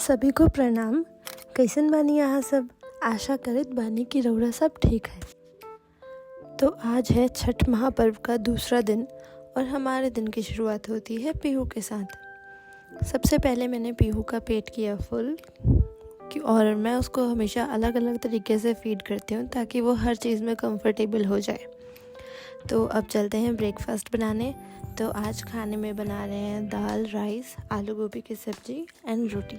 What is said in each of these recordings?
सभी को प्रणाम। कैसन बानी यहाँ सब? आशा करत बानी कि रउरा सब ठीक है। तो आज है छठ महापर्व का दूसरा दिन और हमारे दिन की शुरुआत होती है पीहू के साथ। सबसे पहले मैंने पीहू का पेट किया फुल और मैं उसको हमेशा अलग अलग तरीके से फीड करती हूँ ताकि वो हर चीज़ में कंफर्टेबल हो जाए। तो अब चलते हैं ब्रेकफास्ट बनाने। तो आज खाने में बना रहे हैं दाल, राइस, आलू गोभी की सब्ज़ी एंड रोटी।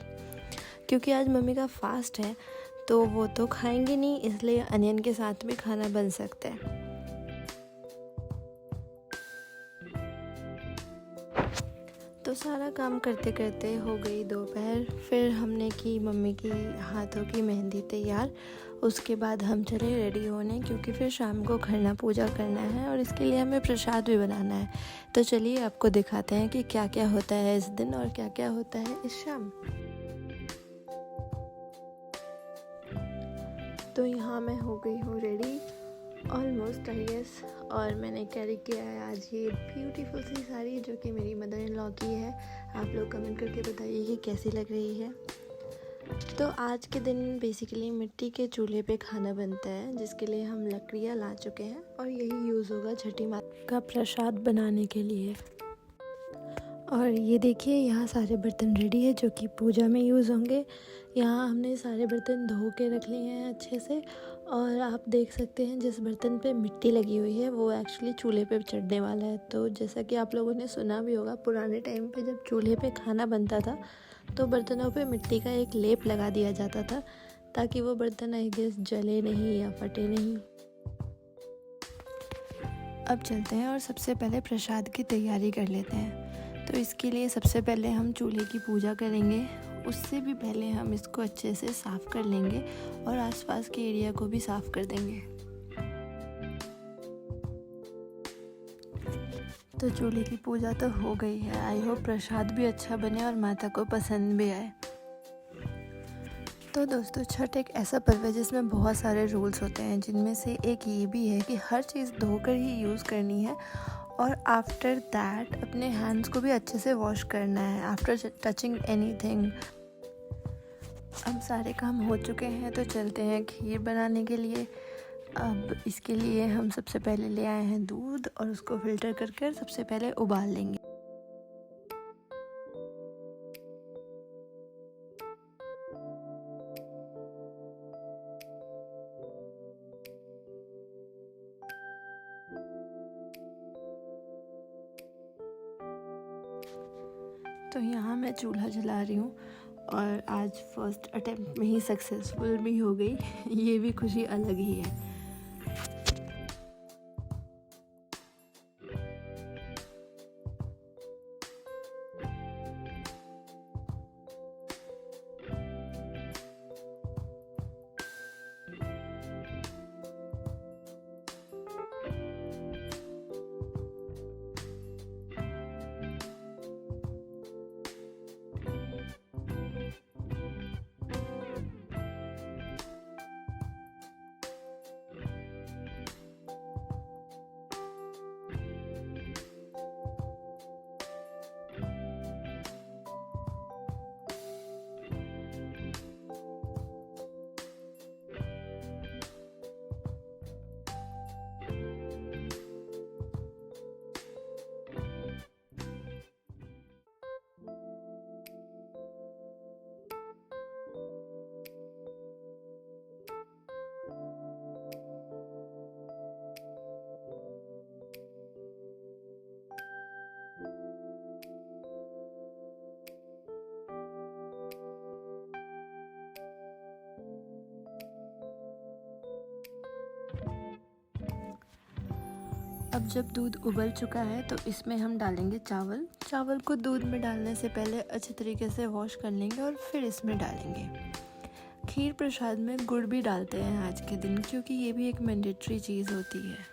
क्योंकि आज मम्मी का फास्ट है तो वो तो खाएंगे नहीं, इसलिए अनियन के साथ भी खाना बन सकता है। तो सारा काम करते करते हो गई दोपहर। फिर हमने की मम्मी की हाथों की मेहंदी तैयार। उसके बाद हम चले रेडी होने, क्योंकि फिर शाम को खरना पूजा करना है और इसके लिए हमें प्रसाद भी बनाना है। तो चलिए आपको दिखाते हैं कि क्या क्या होता है इस दिन और क्या क्या होता है इस शाम। तो यहाँ मैं हो गई हूँ रेडी ऑलमोस्ट आई गेस, और मैंने कैरी किया है आज ये ब्यूटीफुल सी साड़ी जो कि मेरी मदर इन लॉ की है। आप लोग कमेंट करके बताइए कि कैसी लग रही है। तो आज के दिन बेसिकली मिट्टी के चूल्हे पे खाना बनता है, जिसके लिए हम लकड़ियाँ ला चुके हैं और यही यूज़ होगा छठी माता का प्रसाद बनाने के लिए। और ये देखिए यहाँ सारे बर्तन रेडी है जो कि पूजा में यूज़ होंगे। यहाँ हमने सारे बर्तन धो के रख लिए हैं अच्छे से, और आप देख सकते हैं जिस बर्तन पे मिट्टी लगी हुई है वो एक्चुअली चूल्हे पे चढ़ने वाला है। तो जैसा कि आप लोगों ने सुना भी होगा, पुराने टाइम पे जब चूल्हे पे खाना बनता था तो बर्तनों पे मिट्टी का एक लेप लगा दिया जाता था ताकि वो बर्तन आई गेस जले नहीं या फटे नहीं। अब चलते हैं और सबसे पहले प्रसाद की तैयारी कर लेते हैं। तो इसके लिए सबसे पहले हम चूल्हे की पूजा करेंगे। उससे भी पहले हम इसको अच्छे से साफ़ कर लेंगे और आसपास के एरिया को भी साफ़ कर देंगे। तो चूल्हे की पूजा तो हो गई है। आई होप प्रसाद भी अच्छा बने और माता को पसंद भी आए। तो दोस्तों, छठ एक ऐसा पर्व है जिसमें बहुत सारे रूल्स होते हैं, जिनमें से एक ये भी है कि हर चीज़ धोकर ही यूज़ करनी है और आफ्टर दैट अपने हैंड्स को भी अच्छे से वॉश करना है आफ्टर टचिंग एनीथिंग। अब सारे काम हो चुके हैं तो चलते हैं खीर बनाने के लिए। अब इसके लिए हम सबसे पहले ले आए हैं दूध और उसको फिल्टर करके सबसे पहले उबाल लेंगे। तो यहाँ मैं चूल्हा जला रही हूँ और आज फर्स्ट अटेम्प्ट में ही सक्सेसफुल भी हो गई। ये भी खुशी अलग ही है। अब जब दूध उबल चुका है तो इसमें हम डालेंगे चावल। चावल को दूध में डालने से पहले अच्छे तरीके से वॉश कर लेंगे और फिर इसमें डालेंगे। खीर प्रसाद में गुड़ भी डालते हैं आज के दिन, क्योंकि ये भी एक मैंडेटरी चीज़ होती है।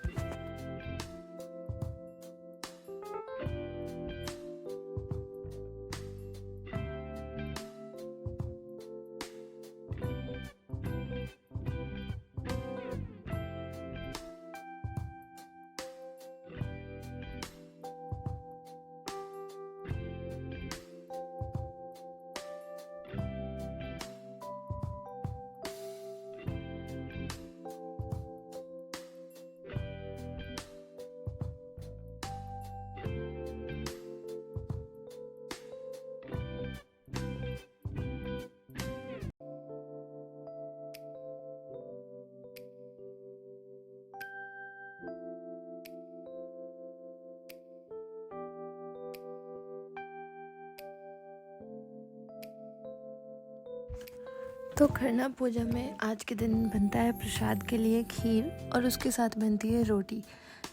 तो खरना पूजा में आज के दिन बनता है प्रसाद के लिए खीर और उसके साथ बनती है रोटी।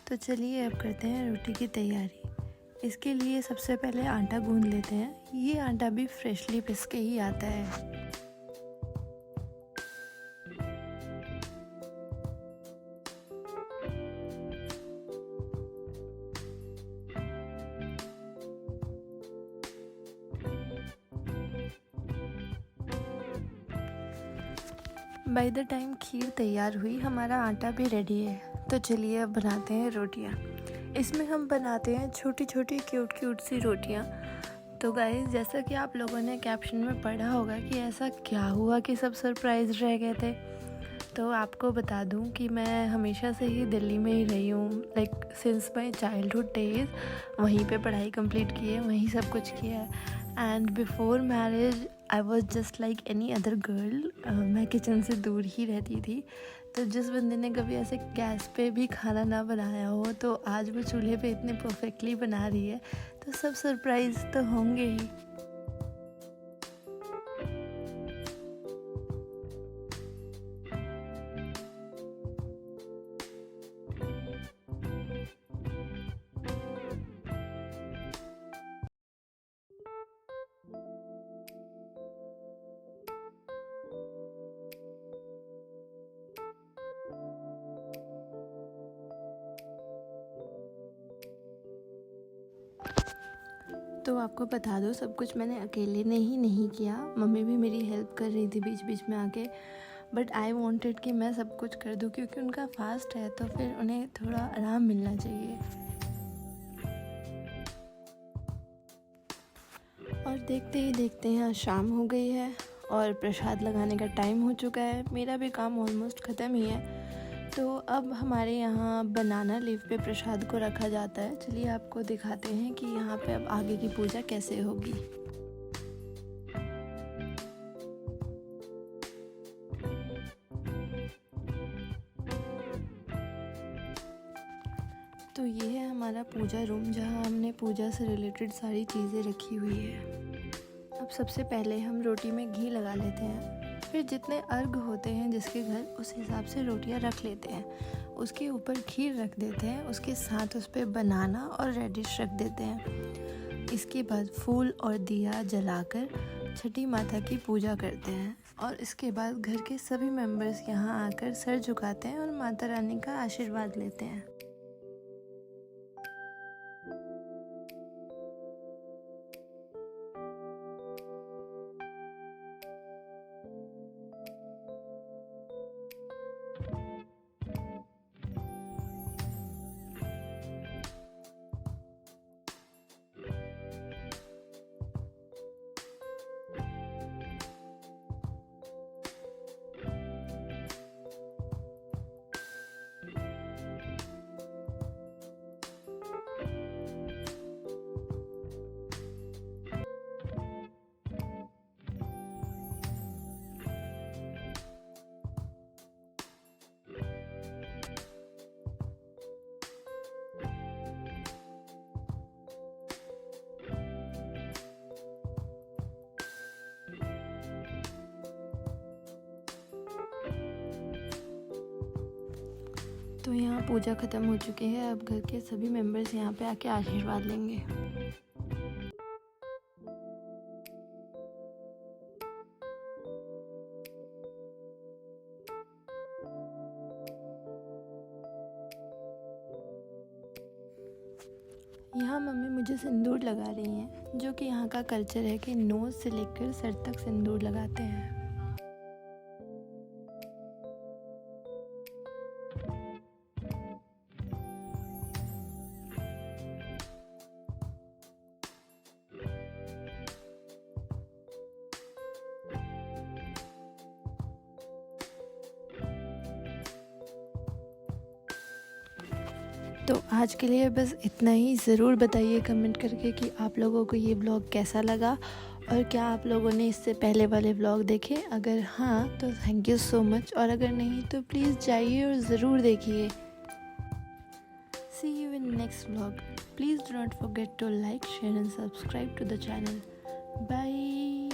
तो चलिए अब करते हैं रोटी की तैयारी। इसके लिए सबसे पहले आटा गूंद लेते हैं। ये आटा भी फ्रेशली पिस के ही आता है। बाय द टाइम खीर तैयार हुई, हमारा आटा भी रेडी है। तो चलिए अब बनाते हैं रोटियां। इसमें हम बनाते हैं छोटी छोटी क्यूट सी रोटियां। तो गाइस, जैसा कि आप लोगों ने कैप्शन में पढ़ा होगा कि ऐसा क्या हुआ कि सब सरप्राइज रह गए थे, तो आपको बता दूं कि मैं हमेशा से ही दिल्ली में ही रही हूँ, like since my childhood days. वहीं पे पढ़ाई कंप्लीट की है, वहीं सब कुछ किया है। And before marriage I was just like any other girl. मैं किचन से दूर ही रहती थी। तो जिस बंदे ने कभी ऐसे गैस पे भी खाना ना बनाया हो, तो आज वो चूल्हे पे इतने परफेक्टली बना रही है, तो सब सरप्राइज तो होंगे ही। तो आपको बता दो, सब कुछ मैंने अकेले ने ही नहीं किया, मम्मी भी मेरी हेल्प कर रही थी बीच बीच में आके। बट आई वांटेड कि मैं सब कुछ कर दूं, क्योंकि उनका फास्ट है तो फिर उन्हें थोड़ा आराम मिलना चाहिए। और देखते ही देखते यहाँ शाम हो गई है और प्रसाद लगाने का टाइम हो चुका है। मेरा भी काम ऑलमोस्ट ख़त्म ही है। तो अब हमारे यहाँ बनाना लीफ पे प्रसाद को रखा जाता है। चलिए आपको दिखाते हैं कि यहाँ पे अब आगे की पूजा कैसे होगी। तो ये है हमारा पूजा रूम, जहाँ हमने पूजा से रिलेटेड सारी चीज़ें रखी हुई है। अब सबसे पहले हम रोटी में घी लगा लेते हैं। फिर जितने अर्घ होते हैं जिसके घर, उस हिसाब से रोटियां रख लेते हैं। उसके ऊपर खीर रख देते हैं, उसके साथ उस पर बनाना और रेडिश रख देते हैं। इसके बाद फूल और दिया जलाकर छठी माता की पूजा करते हैं। और इसके बाद घर के सभी मेंबर्स यहाँ आकर सर झुकाते हैं और माता रानी का आशीर्वाद लेते हैं। तो यहाँ पूजा ख़त्म हो चुकी है। अब घर के सभी मेंबर्स यहाँ पे आके आशीर्वाद लेंगे। यहाँ मम्मी मुझे सिंदूर लगा रही हैं, जो कि यहाँ का कल्चर है कि नोज़ से लेकर सर तक सिंदूर लगाते हैं। तो आज के लिए बस इतना ही। ज़रूर बताइए कमेंट करके कि आप लोगों को ये व्लॉग कैसा लगा और क्या आप लोगों ने इससे पहले वाले व्लॉग देखे। अगर हाँ तो थैंक यू सो मच, और अगर नहीं तो प्लीज़ जाइए और ज़रूर देखिए। See you in next vlog. Please do not forget to like, share and subscribe to the channel. Bye.